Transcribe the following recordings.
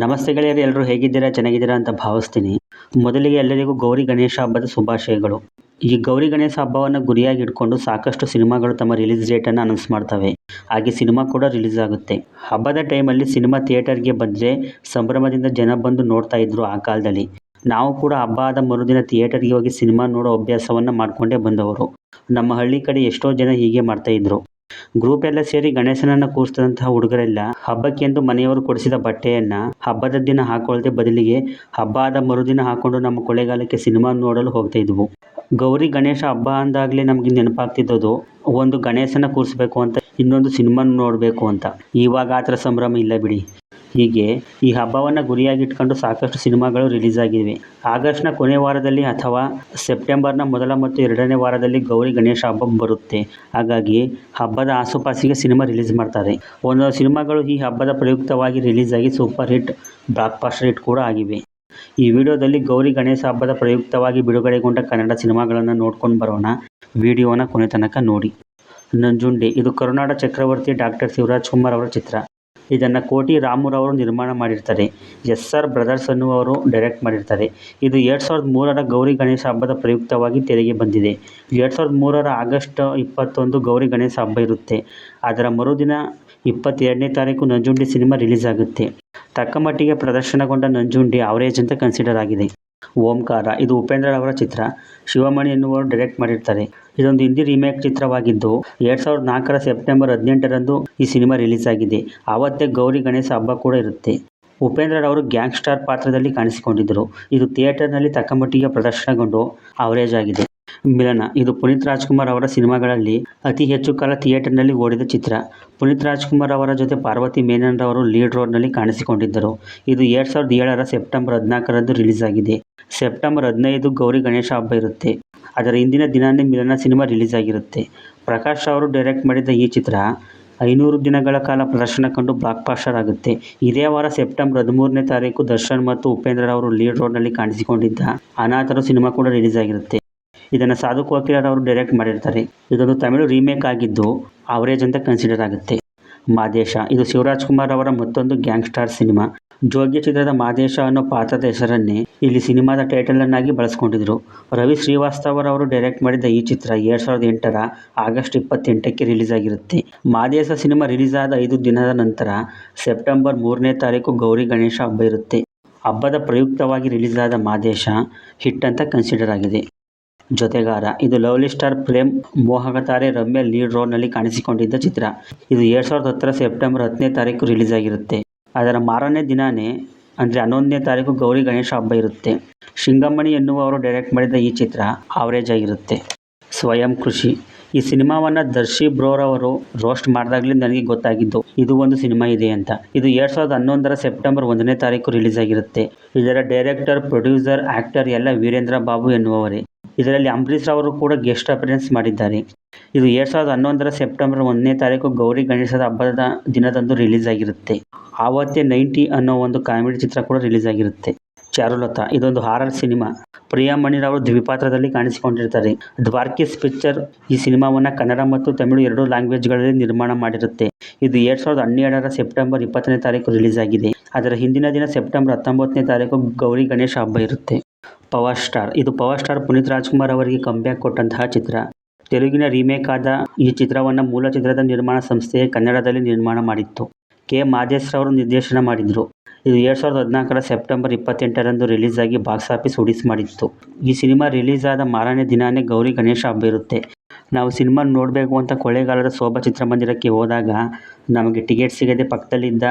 ನಮಸ್ತೆ ಗೆಳೆಯರು, ಎಲ್ಲರೂ ಹೇಗಿದ್ದೀರಾ? ಚೆನ್ನಾಗಿದ್ದೀರಾ ಅಂತ ಭಾವಿಸ್ತೀನಿ. ಮೊದಲಿಗೆ ಎಲ್ಲರಿಗೂ ಗೌರಿ ಗಣೇಶ ಹಬ್ಬದ ಶುಭಾಶಯಗಳು. ಈ ಗೌರಿ ಗಣೇಶ ಹಬ್ಬವನ್ನು ಗುರಿಯಾಗಿ ಇಟ್ಕೊಂಡು ಸಾಕಷ್ಟು ಸಿನಿಮಾಗಳು ತಮ್ಮ ರಿಲೀಸ್ ಡೇಟನ್ನು ಅನೌನ್ಸ್ ಮಾಡ್ತವೆ. ಹಾಗೆ ಸಿನಿಮಾ ಕೂಡ ರಿಲೀಸ್ ಆಗುತ್ತೆ. ಹಬ್ಬದ ಟೈಮಲ್ಲಿ ಸಿನಿಮಾ ಥಿಯೇಟರ್ಗೆ ಬಂದರೆ ಸಂಭ್ರಮದಿಂದ ಜನ ಬಂದು ನೋಡ್ತಾ ಇದ್ರು ಆ ಕಾಲದಲ್ಲಿ. ನಾವು ಕೂಡ ಹಬ್ಬ ಆದ ಮರುದಿನ ಥಿಯೇಟರ್ಗೆ ಹೋಗಿ ಸಿನಿಮಾ ನೋಡೋ ಅಭ್ಯಾಸವನ್ನು ಮಾಡಿಕೊಂಡೇ ಬಂದವರು. ನಮ್ಮ ಹಳ್ಳಿ ಕಡೆ ಎಷ್ಟೋ ಜನ ಹೀಗೆ ಮಾಡ್ತಾ ಇದ್ರು. ಗ್ರೂಪ್ ಎಲ್ಲ ಸೇರಿ ಗಣೇಶನನ್ನ ಕೂರಿಸಿದಂತಹ ಹುಡುಗರೆಲ್ಲ ಹಬ್ಬಕ್ಕೆಂದು ಮನೆಯವರು ಕೊಡಿಸಿದ ಬಟ್ಟೆಯನ್ನ ಹಬ್ಬದ ದಿನ ಹಾಕೊಳ್ಳದೆ ಬದಲಿಗೆ ಹಬ್ಬ ಆದ ಮರುದಿನ ಹಾಕೊಂಡು ನಮ್ಮ ಕೊಳ್ಳೆಗಾಲಕ್ಕೆ ಸಿನಿಮಾ ನೋಡಲು ಹೋಗ್ತಾ ಇದ್ವು. ಗೌರಿ ಗಣೇಶ ಹಬ್ಬ ಅಂದಾಗಲೇ ನಮಗೆ ನೆನಪಾಗ್ತಿದ್ದದು ಒಂದು ಗಣೇಶನ ಕೂರಿಸ್ಬೇಕು ಅಂತ, ಇನ್ನೊಂದು ಸಿನಿಮಾ ನೋಡಬೇಕು ಅಂತ. ಇವಾಗ ಆ ಥರ ಸಂಭ್ರಮ ಇಲ್ಲ ಬಿಡಿ. ಹೀಗೆ ಈ ಹಬ್ಬವನ್ನು ಗುರಿಯಾಗಿಟ್ಕೊಂಡು ಸಾಕಷ್ಟು ಸಿನಿಮಾಗಳು ರಿಲೀಸ್ ಆಗಿವೆ. ಆಗಸ್ಟ್ನ ಕೊನೆ ವಾರದಲ್ಲಿ ಅಥವಾ ಸೆಪ್ಟೆಂಬರ್ನ ಮೊದಲ ಮತ್ತು ಎರಡನೇ ವಾರದಲ್ಲಿ ಗೌರಿ ಗಣೇಶ ಹಬ್ಬ ಬರುತ್ತೆ. ಹಾಗಾಗಿ ಹಬ್ಬದ ಆಸುಪಾಸಿಗೆ ಸಿನಿಮಾ ರಿಲೀಸ್ ಮಾಡ್ತಾರೆ. ಒಂದೊಂದು ಸಿನಿಮಾಗಳು ಈ ಹಬ್ಬದ ಪ್ರಯುಕ್ತವಾಗಿ ರಿಲೀಸ್ ಆಗಿ super hit, blockbuster hit ಕೂಡ ಆಗಿವೆ. ಈ ವಿಡಿಯೋದಲ್ಲಿ ಗೌರಿ ಗಣೇಶ ಹಬ್ಬದ ಪ್ರಯುಕ್ತವಾಗಿ ಬಿಡುಗಡೆಗೊಂಡ ಕನ್ನಡ ಸಿನಿಮಾಗಳನ್ನು ನೋಡ್ಕೊಂಡು ಬರೋಣ. ವಿಡಿಯೋನ ಕೊನೆ ತನಕ ನೋಡಿ. ನಂಜುಂಡಿ, ಇದು ಕರುನಾಡ ಚಕ್ರವರ್ತಿ ಡಾಕ್ಟರ್ ಶಿವರಾಜ್ಕುಮಾರ್ ಅವರ ಚಿತ್ರ. ಇದನ್ನು ಕೋಟಿ ರಾಮುರವರು ನಿರ್ಮಾಣ ಮಾಡಿರ್ತಾರೆ. ಎಸ್.ಆರ್. ಬ್ರದರ್ಸ್ ಅನ್ನುವರು ಡೈರೆಕ್ಟ್ ಮಾಡಿರ್ತಾರೆ. ಇದು 2003ರ ಗೌರಿ ಗಣೇಶ ಹಬ್ಬದ ಪ್ರಯುಕ್ತವಾಗಿ ತೆರೆಗೆ ಬಂದಿದೆ. 2003ರ ಆಗಸ್ಟ್ 21 ಗೌರಿ ಗಣೇಶ ಹಬ್ಬ ಇರುತ್ತೆ. ಅದರ ಮರುದಿನ 22ನೇ ತಾರೀಕು ನಂಜುಂಡಿ ಸಿನಿಮಾ ರಿಲೀಸ್ ಆಗುತ್ತೆ. ತಕ್ಕಮಟ್ಟಿಗೆ ಪ್ರದರ್ಶನಗೊಂಡ ನಂಜುಂಡಿ ಅವರೇಜ್ ಅಂತ ಕನ್ಸಿಡರ್ ಆಗಿದೆ. ಓಂಕಾರ, ಇದು ಉಪೇಂದ್ರ ಅವರ ಚಿತ್ರ. ಶಿವಮಣಿ ಎನ್ನುವರು ಡೈರೆಕ್ಟ್ ಮಾಡಿರ್ತಾರೆ. ಇದೊಂದು ಹಿಂದಿ ರೀಮೇಕ್ ಚಿತ್ರವಾಗಿದ್ದು 2004ರ ಸೆಪ್ಟೆಂಬರ್ 18ರಂದು ಈ ಸಿನಿಮಾ ರಿಲೀಸ್ ಆಗಿದೆ. ಆವತ್ತೇ ಗೌರಿ ಗಣೇಶ ಹಬ್ಬ ಕೂಡ ಇರುತ್ತೆ. ಉಪೇಂದ್ರರವರು ಗ್ಯಾಂಗ್ ಸ್ಟಾರ್ ಪಾತ್ರದಲ್ಲಿ ಕಾಣಿಸಿಕೊಂಡಿದ್ದರು. ಇದು ಥಿಯೇಟರ್ನಲ್ಲಿ ತಕ್ಕಮಟ್ಟಿಗೆ ಪ್ರದರ್ಶನಗೊಂಡು ಅವರೇಜ್ ಆಗಿದೆ. ಮಿಲನ, ಇದು ಪುನೀತ್ ರಾಜ್ಕುಮಾರ್ ಅವರ ಸಿನಿಮಾಗಳಲ್ಲಿ ಅತಿ ಹೆಚ್ಚು ಕಾಲ ಥಿಯೇಟರ್ನಲ್ಲಿ ಓಡಿದ ಚಿತ್ರ. ಪುನೀತ್ ರಾಜ್ಕುಮಾರ್ ಅವರ ಜೊತೆ ಪಾರ್ವತಿ ಮೇನನ್ ರವರು ಲೀಡ್ ರೋಲ್ನಲ್ಲಿ ಕಾಣಿಸಿಕೊಂಡಿದ್ದರು. ಇದು 2007ರ ಸೆಪ್ಟೆಂಬರ್ 14ರಂದು ರಿಲೀಸ್ ಆಗಿದೆ. ಸೆಪ್ಟೆಂಬರ್ 15 ಗೌರಿ ಗಣೇಶ ಹಬ್ಬ ಇರುತ್ತೆ. ಅದರ ಹಿಂದಿನ ದಿನಾನೇ ಮಿಲನ ಸಿನಿಮಾ ರಿಲೀಸ್ ಆಗಿರುತ್ತೆ. ಪ್ರಕಾಶ್ ಅವರು ಡೈರೆಕ್ಟ್ ಮಾಡಿದ ಈ ಚಿತ್ರ 500 ದಿನಗಳ ಕಾಲ ಪ್ರದರ್ಶನ ಕಂಡು ಬ್ಲಾಕ್ ಬಾಸ್ಟರ್ ಆಗುತ್ತೆ. ಇದೇ ವಾರ ಸೆಪ್ಟೆಂಬರ್ 13ನೇ ತಾರೀಕು ದರ್ಶನ್ ಮತ್ತು ಉಪೇಂದ್ರ ಅವರು ಲೀಡ್ ರೋಲ್ನಲ್ಲಿ ಕಾಣಿಸಿಕೊಂಡಿದ್ದ ಅನಾಥರು ಸಿನಿಮಾ ಕೂಡ ರಿಲೀಸ್ ಆಗಿರುತ್ತೆ. ಇದನ್ನು ಸಾಧು ಕೋಕಿಲರ್ ಅವರು ಡೈರೆಕ್ಟ್ ಮಾಡಿರ್ತಾರೆ. ಇದೊಂದು ತಮಿಳು ರೀಮೇಕ್ ಆಗಿದ್ದು ಅವರೇಜ್ ಅಂತ ಕನ್ಸಿಡರ್ ಆಗುತ್ತೆ. ಮಾದೇಶ, ಇದು ಶಿವರಾಜ್ಕುಮಾರ್ ಅವರ ಮತ್ತೊಂದು ಗ್ಯಾಂಗ್ ಸ್ಟಾರ್ ಸಿನಿಮಾ. ಜೋಗಿ ಚಿತ್ರದ ಮಾದೇಶ ಅನ್ನೋ ಪಾತ್ರದ ಹೆಸರನ್ನೇ ಇಲ್ಲಿ ಸಿನಿಮಾದ ಟೈಟಲನ್ನಾಗಿ ಬಳಸ್ಕೊಂಡಿದ್ರು. ರವಿ ಶ್ರೀವಾಸ್ತವರ್ ಅವರು ಡೈರೆಕ್ಟ್ ಮಾಡಿದ ಈ ಚಿತ್ರ 2008ರ ಆಗಸ್ಟ್ 28ಕ್ಕೆ ರಿಲೀಸ್ ಆಗಿರುತ್ತೆ. ಮಾದೇಶ ಸಿನಿಮಾ ರಿಲೀಸ್ ಆದ 5 ದಿನದ ನಂತರ ಸೆಪ್ಟೆಂಬರ್ 3ನೇ ತಾರೀಕು ಗೌರಿ ಗಣೇಶ ಹಬ್ಬ ಇರುತ್ತೆ. ಹಬ್ಬದ ಪ್ರಯುಕ್ತವಾಗಿ ರಿಲೀಸ್ ಆದ ಮಾದೇಶ ಹಿಟ್ ಅಂತ ಕನ್ಸಿಡರ್ ಆಗಿದೆ. ಜೊತೆಗಾರ, ಇದು ಲವ್ಲಿ ಸ್ಟಾರ್ ಪ್ರೇಮ್ ಮೋಹಕ ತಾರೆ ರಮ್ಯಾ ಲೀಡ್ ರೋಲ್ನಲ್ಲಿ ಕಾಣಿಸಿಕೊಂಡಿದ್ದ ಚಿತ್ರ. ಇದು 2010ರ ಸೆಪ್ಟೆಂಬರ್ 10ನೇ ತಾರೀಕು ರಿಲೀಸ್ ಆಗಿರುತ್ತೆ. ಅದರ ಮಾರನೇ ದಿನಾನೇ ಅಂದರೆ 11ನೇ ತಾರೀಕು ಗೌರಿ ಗಣೇಶ ಹಬ್ಬ ಇರುತ್ತೆ. ಶಿಂಗಮಣಿ ಎನ್ನುವರು ಡೈರೆಕ್ಟ್ ಮಾಡಿದ ಈ ಚಿತ್ರ ಅವರೇಜ್ ಆಗಿರುತ್ತೆ. ಸ್ವಯಂ ಕೃಷಿ, ಈ ಸಿನಿಮಾವನ್ನು ದರ್ಶಿ ಬ್ರೋರವರು ರೋಸ್ಟ್ ಮಾಡಿದಾಗಲೇ ನನಗೆ ಗೊತ್ತಾಗಿದ್ದು ಇದು ಒಂದು ಸಿನಿಮಾ ಇದೆ ಅಂತ. ಇದು 2011ರ ಸೆಪ್ಟೆಂಬರ್ 1ನೇ ತಾರೀಕು ರಿಲೀಸ್ ಆಗಿರುತ್ತೆ. ಇದರ ಡೈರೆಕ್ಟರ್, ಪ್ರೊಡ್ಯೂಸರ್, ಆ್ಯಕ್ಟರ್ ಎಲ್ಲ ವೀರೇಂದ್ರ ಬಾಬು ಎನ್ನುವವರೇ. ಇದರಲ್ಲಿ ಅಂಬರೀಷ್ ಅವರು ಕೂಡ ಗೆಸ್ಟ್ ಅಪಿಯರೆನ್ಸ್ ಮಾಡಿದ್ದಾರೆ. ಇದು 2011ರ ಸೆಪ್ಟೆಂಬರ್ 1ನೇ ತಾರೀಕು ಗೌರಿ ಗಣೇಶದ ಹಬ್ಬದ ದಿನದಂದು ರಿಲೀಸ್ ಆಗಿರುತ್ತೆ. ಆವತ್ತೇ 90 ಅನ್ನೋ ಒಂದು ಕಾಮಿಡಿ ಚಿತ್ರ ಕೂಡ ರಿಲೀಸ್ ಆಗಿರುತ್ತೆ. ಚಾರುಲತಾ, ಇದೊಂದು ಹಾರರ್ ಸಿನಿಮಾ. ಪ್ರಿಯಾ ಮಣಿರವರು ದ್ವಿಪಾತ್ರದಲ್ಲಿ ಕಾಣಿಸಿಕೊಂಡಿರ್ತಾರೆ. ದ್ವಾರ್ಕೀಸ್ ಪಿಕ್ಚರ್ ಈ ಸಿನಿಮಾವನ್ನು ಕನ್ನಡ ಮತ್ತು ತಮಿಳು ಎರಡೂ ಲ್ಯಾಂಗ್ವೇಜ್ಗಳಲ್ಲಿ ನಿರ್ಮಾಣ ಮಾಡಿರುತ್ತೆ. ಇದು 2017ರ ಸೆಪ್ಟೆಂಬರ್ 20ನೇ ತಾರೀಕು ರಿಲೀಸ್ ಆಗಿದೆ. ಅದರ ಹಿಂದಿನ ದಿನ ಸೆಪ್ಟೆಂಬರ್ 19ನೇ ತಾರೀಕು ಗೌರಿ ಗಣೇಶ ಹಬ್ಬ ಇರುತ್ತೆ. ಪವರ್ ಸ್ಟಾರ್, ಇದು ಪವರ್ ಸ್ಟಾರ್ ಪುನೀತ್ ರಾಜ್ಕುಮಾರ್ ಅವರಿಗೆ ಕಂಬ್ಯಾಕ್ ಕೊಟ್ಟಂತಹ ಚಿತ್ರ. ತೆಲುಗಿನ ರೀಮೇಕ್ ಆದ ಈ ಚಿತ್ರವನ್ನು ಮೂಲ ಚಿತ್ರದ ನಿರ್ಮಾಣ ಸಂಸ್ಥೆಯೇ ಕನ್ನಡದಲ್ಲಿ ನಿರ್ಮಾಣ ಮಾಡಿತ್ತು. ಕೆ. ಮಾದೇಶ್ ರವರು ನಿರ್ದೇಶನ ಮಾಡಿದರು. ಇದು 2014ರ ಸೆಪ್ಟೆಂಬರ್ 28ರಂದು ರಿಲೀಸ್ ಆಗಿ ಬಾಕ್ಸ್ ಆಫೀಸ್ ಹುಡಿಸ್ ಮಾಡಿತ್ತು. ಈ ಸಿನಿಮಾ ರಿಲೀಸ್ ಆದ ಮಾರನೇ ದಿನಾನೇ ಗೌರಿ ಗಣೇಶ ಹಬ್ಬ ಇರುತ್ತೆ. ನಾವು ಸಿನಿಮಾ ನೋಡಬೇಕು ಅಂತ ಕೊಳ್ಳೇಗಾಲದ ಶೋಭಾ ಚಿತ್ರಮಂದಿರಕ್ಕೆ ಹೋದಾಗ ನಮಗೆ ಟಿಕೆಟ್ ಸಿಗದೆ ಪಕ್ಕದಲ್ಲಿದ್ದ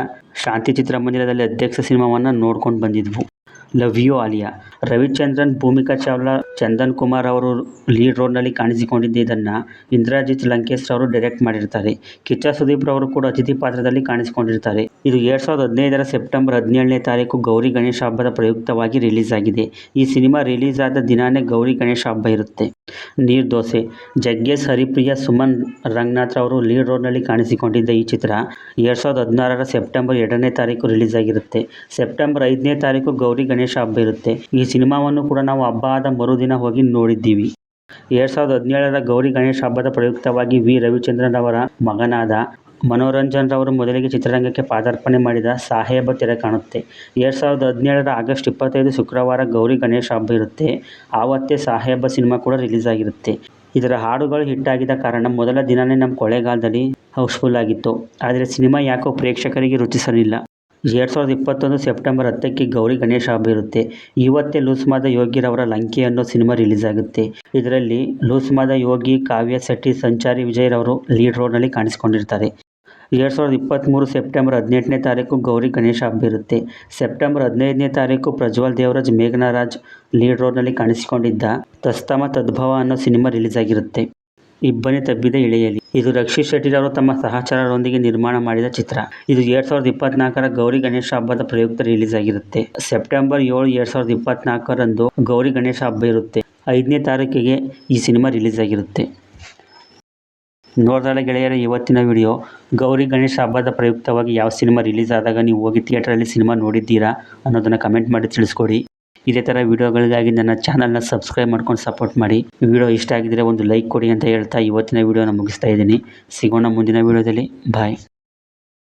ಶಾಂತಿ ಚಿತ್ರಮಂದಿರದಲ್ಲಿ ಅಧ್ಯಕ್ಷ ಸಿನಿಮಾವನ್ನು ನೋಡ್ಕೊಂಡು ಬಂದಿದ್ವು. ಲವ್ ಯು ಆಲಿಯಾ, ರವಿಚಂದ್ರನ್, ಭೂಮಿಕಾ ಚಾವ್ಲಾ, ಚಂದನ್ ಕುಮಾರ್ ಅವರು ಲೀಡ್ ರೋಲ್ನಲ್ಲಿ ಕಾಣಿಸಿಕೊಂಡಿದ್ದ ಇದನ್ನು ಇಂದ್ರಜಿತ್ ಲಂಕೇಶ್ ಅವರು ಡೈರೆಕ್ಟ್ ಮಾಡಿರ್ತಾರೆ. ಕಿಚ್ಚ ಸುದೀಪ್ ರವರು ಕೂಡ ಅತಿಥಿ ಪಾತ್ರದಲ್ಲಿ ಕಾಣಿಸಿಕೊಂಡಿರ್ತಾರೆ. ಇದು 2015ರ ಸೆಪ್ಟೆಂಬರ್ 17ನೇ ತಾರೀಕು ಗೌರಿ ಗಣೇಶ ಹಬ್ಬದ ಪ್ರಯುಕ್ತವಾಗಿ ರಿಲೀಸ್ ಆಗಿದೆ. ಈ ಸಿನಿಮಾ ರಿಲೀಸ್ ಆದ ದಿನಾನೇ ಗೌರಿ ಗಣೇಶ ಹಬ್ಬ ಇರುತ್ತೆ. ನೀರ್ದೋಸೆ, ಜಗ್ಗೇಶ್ ಹರಿಪ್ರಿಯ, ಸುಮನ್ ರಂಗನಾಥ್ ಅವರು ಲೀಡ್ ರೋಲ್ನಲ್ಲಿ ಕಾಣಿಸಿಕೊಂಡಿದ್ದ ಈ ಚಿತ್ರ 2016ರ ಸೆಪ್ಟೆಂಬರ್ 2ನೇ ತಾರೀಕು ರಿಲೀಸ್ ಆಗಿರುತ್ತೆ. ಸೆಪ್ಟೆಂಬರ್ 5ನೇ ತಾರೀಕು ಗೌರಿ ಗಣೇಶ ಹಬ್ಬ ಇರುತ್ತೆ. ಈ ಸಿನಿಮಾವನ್ನು ಕೂಡ ನಾವು ಹಬ್ಬ ಆದ ಮರುದಿನ ಹೋಗಿ ನೋಡಿದ್ದೀವಿ. 2017ರ ಗೌರಿ ಗಣೇಶ ಹಬ್ಬದ ಪ್ರಯುಕ್ತವಾಗಿ ವಿ. ರವಿಚಂದ್ರನ್ ಅವರ ಮಗನಾದ ಮನೋರಂಜನ್ ರವರು ಮೊದಲಿಗೆ ಚಿತ್ರರಂಗಕ್ಕೆ ಪಾದಾರ್ಪಣೆ ಮಾಡಿದ ಸಾಹೇಬ ತೆರೆ ಕಾಣುತ್ತೆ. 2017 ಆಗಸ್ಟ್ 25 ಶುಕ್ರವಾರ ಗೌರಿ ಗಣೇಶ ಹಬ್ಬ ಇರುತ್ತೆ. ಆವತ್ತೇ ಸಾಹೇಬ ಸಿನಿಮಾ ಕೂಡ ರಿಲೀಸ್ ಆಗಿರುತ್ತೆ. ಇದರ ಹಾಡುಗಳು ಹಿಟ್ ಆಗಿದ್ದ ಕಾರಣ ಮೊದಲ ದಿನನೇ ನಮ್ಮ ಕೊಳ್ಳೇಗಾಲದಲ್ಲಿ ಹೌಸ್ಫುಲ್ ಆಗಿತ್ತು. ಆದರೆ ಸಿನಿಮಾ ಯಾಕೋ ಪ್ರೇಕ್ಷಕರಿಗೆ ರುಚಿಸಲಿಲ್ಲ. 2021 ಸೆಪ್ಟೆಂಬರ್ 10ಕ್ಕೆ ಗೌರಿ ಗಣೇಶ ಹಬ್ಬ ಇರುತ್ತೆ. ಇವತ್ತೇ ಲೂಸ್ಮಾದ ಯೋಗಿರವರ ಲಂಕೆ ಅನ್ನೋ ಸಿನಿಮಾ ರಿಲೀಸ್ ಆಗುತ್ತೆ. ಇದರಲ್ಲಿ ಲೂಸ್ಮಾದ ಯೋಗಿ, ಕಾವ್ಯ ಶೆಟ್ಟಿ, ಸಂಚಾರಿ ವಿಜಯ್ ರವರು ಲೀಡ್ ರೋಲ್ನಲ್ಲಿ ಕಾಣಿಸಿಕೊಂಡಿರ್ತಾರೆ. 2023 ಸೆಪ್ಟೆಂಬರ್ 18ನೇ ತಾರೀಕು ಗೌರಿ ಗಣೇಶ ಹಬ್ಬ ಇರುತ್ತೆ. ಸೆಪ್ಟೆಂಬರ್ 15ನೇ ತಾರೀಕು ಪ್ರಜ್ವಲ್ ದೇವರಾಜ್, ಮೇಘನಾ ರಾಜ್ ಲೀಡ್ ರೋಲ್ನಲ್ಲಿ ಕಾಣಿಸಿಕೊಂಡಿದ್ದ ತಸ್ತಮ ತದ್ಭವ ಅನ್ನೋ ಸಿನಿಮಾ ರಿಲೀಸ್ ಆಗಿರುತ್ತೆ. ಇಬ್ಬನಿ ತಬ್ಬಿದ ಇಳೆಯಲಿ ಇದು ರಕ್ಷಿತ್ ಶೆಟ್ಟಿರವರು ತಮ್ಮ ಸಹಚರರೊಂದಿಗೆ ನಿರ್ಮಾಣ ಮಾಡಿದ ಚಿತ್ರ. ಇದು 2024ರ ಗೌರಿ ಗಣೇಶ ಹಬ್ಬದ ಪ್ರಯುಕ್ತ ರಿಲೀಸ್ ಆಗಿರುತ್ತೆ. ಸೆಪ್ಟೆಂಬರ್ 7, 2024ರಂದು ಗೌರಿ ಗಣೇಶ ಹಬ್ಬ ಇರುತ್ತೆ. 5ನೇ ತಾರೀಕಿಗೆ ಈ ಸಿನಿಮಾ ರಿಲೀಸ್ ಆಗಿರುತ್ತೆ. ನೋಡ್ದಲ್ಲ ಗೆಳೆಯರೇ ಇವತ್ತಿನ ವಿಡಿಯೋ. ಗೌರಿ ಗಣೇಶ ಹಬ್ಬದ ಪ್ರಯುಕ್ತವಾಗಿ ಯಾವ ಸಿನಿಮಾ ರಿಲೀಸ್ ಆದಾಗ ನೀವು ಹೋಗಿ ಥಿಯೇಟರಲ್ಲಿ ಸಿನಿಮಾ ನೋಡಿದ್ದೀರಾ ಅನ್ನೋದನ್ನು ಕಮೆಂಟ್ ಮಾಡಿ ತಿಳಿಸ್ಕೊಡಿ. ಇದೇ ಥರ ವಿಡಿಯೋಗಳಿಗಾಗಿ ನನ್ನ ಚಾನಲ್ನ ಸಬ್ಸ್ಕ್ರೈಬ್ ಮಾಡ್ಕೊಂಡು ಸಪೋರ್ಟ್ ಮಾಡಿ. ವಿಡಿಯೋ ಇಷ್ಟ ಆಗಿದ್ದರೆ ಒಂದು ಲೈಕ್ ಕೊಡಿ ಅಂತ ಹೇಳ್ತಾ ಇವತ್ತಿನ ವಿಡಿಯೋನ ಮುಗಿಸ್ತಾ ಇದ್ದೀನಿ. ಸಿಗೋಣ ಮುಂದಿನ ವಿಡಿಯೋದಲ್ಲಿ. ಬಾಯ್.